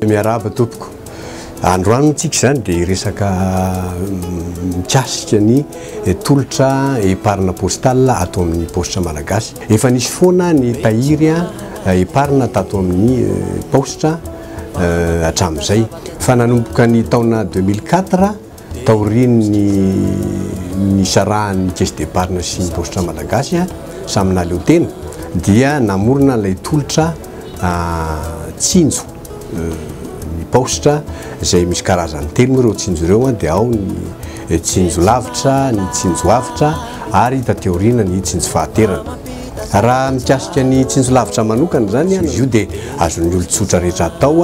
Miarahaba tompoko. Androany tsika zany dia resaka mikasika ny tolotra épargne postale atao amin'ny postra malagasy. Efa nisy foana ny tahiry épargne tato amin'ny postra hatramin'izay. Fa nanomboka ny taona 2004 taorian'ny nisarahan'ny caisse d'épargne sy ny postra malagasy samy naleo tena dia namorona ilay tolotra tsinjo ny postra izay misy karazany telo ireo tsinjo ireo dia ao ny tsinjo lavitra, ny tsinjo avitra ary tateoriana ny tsinjo fahaterana. Raha mikasika ny tsinjo lavitra manokana zany io dia azon'ny olon-tsotra rehetra atao,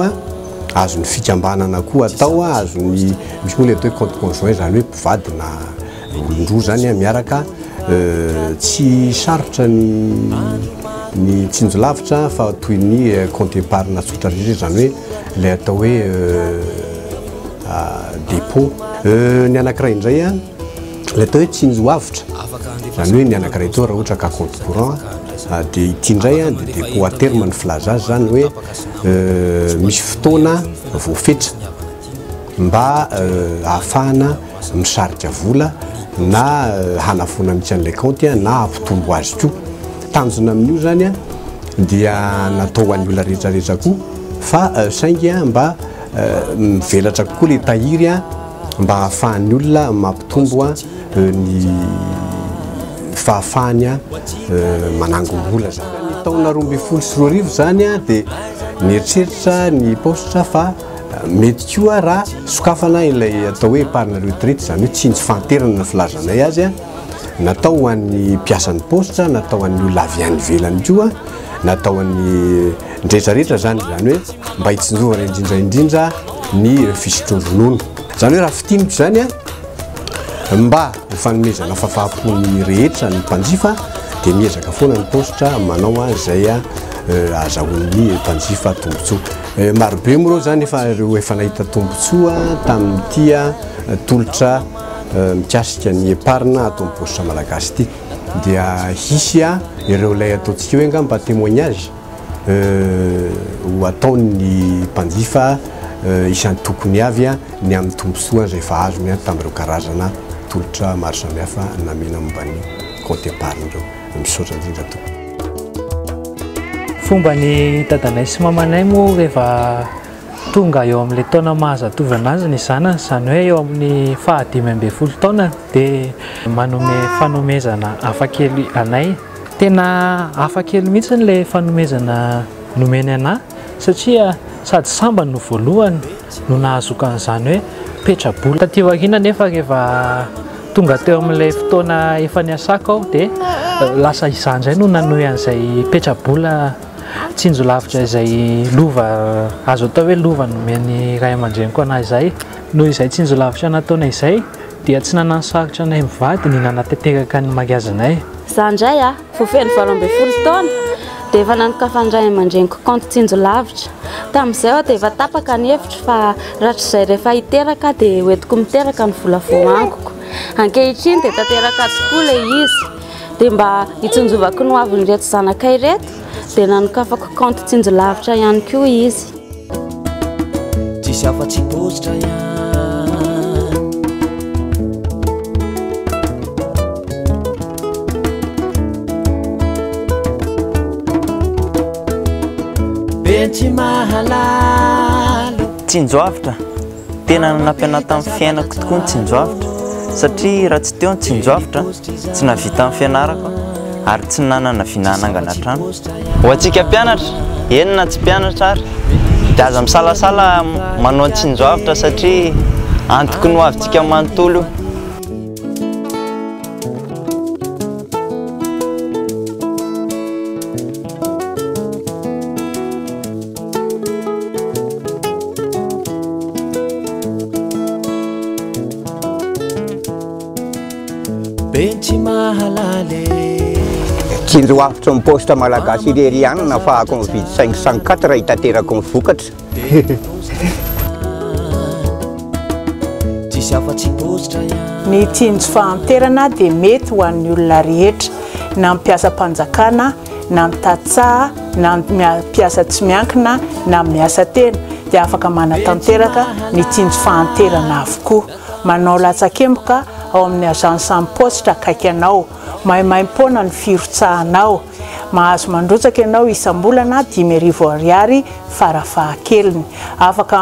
azon'ny fikambanana koa atao, azon'ny misy moa le atao compte conjoint zany hoe mpivady na olon-droa zany miaraka, tsy sarotra ny tsinjo lavitra fa toy ny compte épargne tsotra rehetra zany hoe le atao hoe dépôt. Ny anankiray indray le atao hoe tsinjo avitra zany hoe ny anankiray teo raha ohatra ka compte courant dia ity indray dia dépôt à terme ny filaza azy zany hoe misy fotoana voafetra mba ahafahana misarika vola na hanafona mihitsy an'ilay compte na ampitombo azy koa. Tanjona amin'io zany dia natao an'ny olona rehetrarehetra koa fa saingy mba mivelatra kokoa le tahiry mba ahafahan'ny olona mampitombo ny fahafahany manango-bola zany. Taona 2024 zany dia nieritreritra ny postra fa mety koa raha sokafana ilay atao hoe épargne retraite zany hoe tsinjo fahaterana ny filazanay azy natao an'ny mpiasan'ny postra, natao an'ny olona avy any ivelany koa, natao an'ny ndrehetrarehetra zany hoe mba hitsinjovana indrindraindrindra ny fisotron-dronono. Zany hoe raha fitiniko zany mba fanomezana fafaham-pony rehetra ny mpanjifa dia miezaka foana ny postra manao izay azahoan'ny mpanjifa tombotsoa. Marobe moa reo zany efa nahita tombotsoa tamin'ity tolotra mikasika ny épargne atao amin'ny postra malagasy ity. Dia hisy ireo ilay ataontsika hoe mba témoignage ho ataon'ny mpanjifa isan'ny tokony avy ny amin'ny tombotsoa izay efa azony tamin'ireo karazana tolotra maro samihafa namena momban'ny compte épargne ireo misaotra indrindra tompoko. Fomba ny dadanay sy mamanay moa rehefa tonga eo amin'ilay taona mahazatovana azy ny zanany, izany hoe eo amin'ny 15 taona dia manome fanomezana hafakely anay. Tena hafakely mihitsy ilay fanomezana nomeny anay satria sady samba no voalohany no nahazoka an'izany hoe petrabola. Taty aoriana nefa rehefa tonga teo amin'ilay fotoana efa niasako aho dia lasa izany izay no nanohy an'izay petrabola tsinjo lavitra izay lova azo atao hoe lova nomeny ray aman-dreniko anahy izay. Noho izay tsinjo lavitra nataona izay dia tsy nanano sarotra anay mivady ny nanatanteraka ny mariazy anay. Za indray voafeny 12 taona dia efa nanokafany ray aman-dreniko compte tsinjo lavitra. Tamin'izay aho dia efa tapaka ny hevitra fa rahatrizay rehefa hiteraka dia hoentiko miteraka ny vola voahankoko. Ankehitriny dia tanteraka tokoa ilay izy dia mba hitsonjovako ny hoaviny reto zanakay reto dia nanokafako compte tsinjo lavitra ihany koa izy. Tsisy afa-tsy postra ihany bentsy mahalalo. Tsinjo avitra tena nampiana tamin'ny fiainako tokoa ny tsinjo avitra satria raha tsy teo ny tsinjo avitra tsy navita amin'ny fianarako ary tsy nanana vinanangana trano. Ho antsika mpianatra, enina tsy mpianatra ary dia aza misalasala manao tsinjo avitra satria antoko no avintsika manontolo. bentsy mahalale. Tsinjo avitra amin'ny postra malagasy irery ihany nafahako mividy 504 hitaterako ny vokatra. Tsisy afa-tsy postra ihany. Ny tsinjo fahanterana dia mety ho an'ny olona rehetra na mipiasa mpanjakana na mitatsaha na mipiasa tsy miankina na miasa tena dia afaka manatanteraka ny tsinjo fahanterana avokoa manao latsakemboka ao amin'ny agence en poste akaiky anao mahaimaim-poana ny firotsahanao mahazo mandrotsaka ianao isam-bolana 10,000 ariary farafahakeliny afaka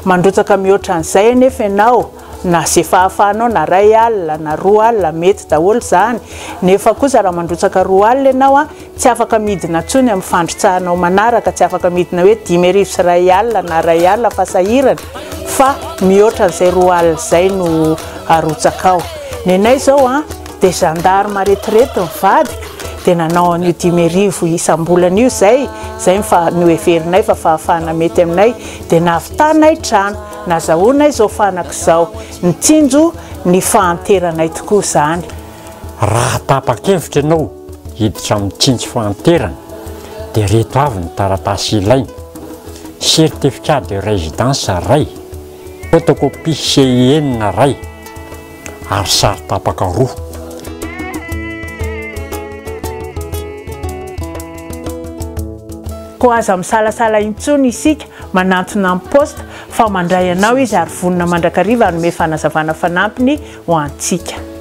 mandrotsaka mihoatra an'izay anefa ianao na se fahafahanao na 2 alina na 2 alina mety daholo zany nefa kosa raha mandrotsaka 2 alina ianao a tsy afaka midina ntsony amin'ny fandrotsahanao manaraka tsy afaka midina hoe 10,000 sy 2 alina na 2 alina fa sahirana fa mihoatra an'izay 2 alina zay no arotsakao nenay zao a dia gendarme retraite mivadika dia nanao an'io 10,000 isam-bolana io zay no heverinay fa fahafahana mety aminay dia nahavitanay trano nazahoanay zao fanak'izao nitsinjo ny fahanteranay tokoa zany raha tapa-kevitra ianao hiditra mitsinjo fahanterana dia reto avy ny taratasy ilaina certificat de résidence ray photocopie CIN ray ary sary tapaka 2 ko aza misalasala intsony isika manantona amin'ny poste fa mandray anao izy ary vonina mandrakariva hanome fanazavana fanampiny ho antsika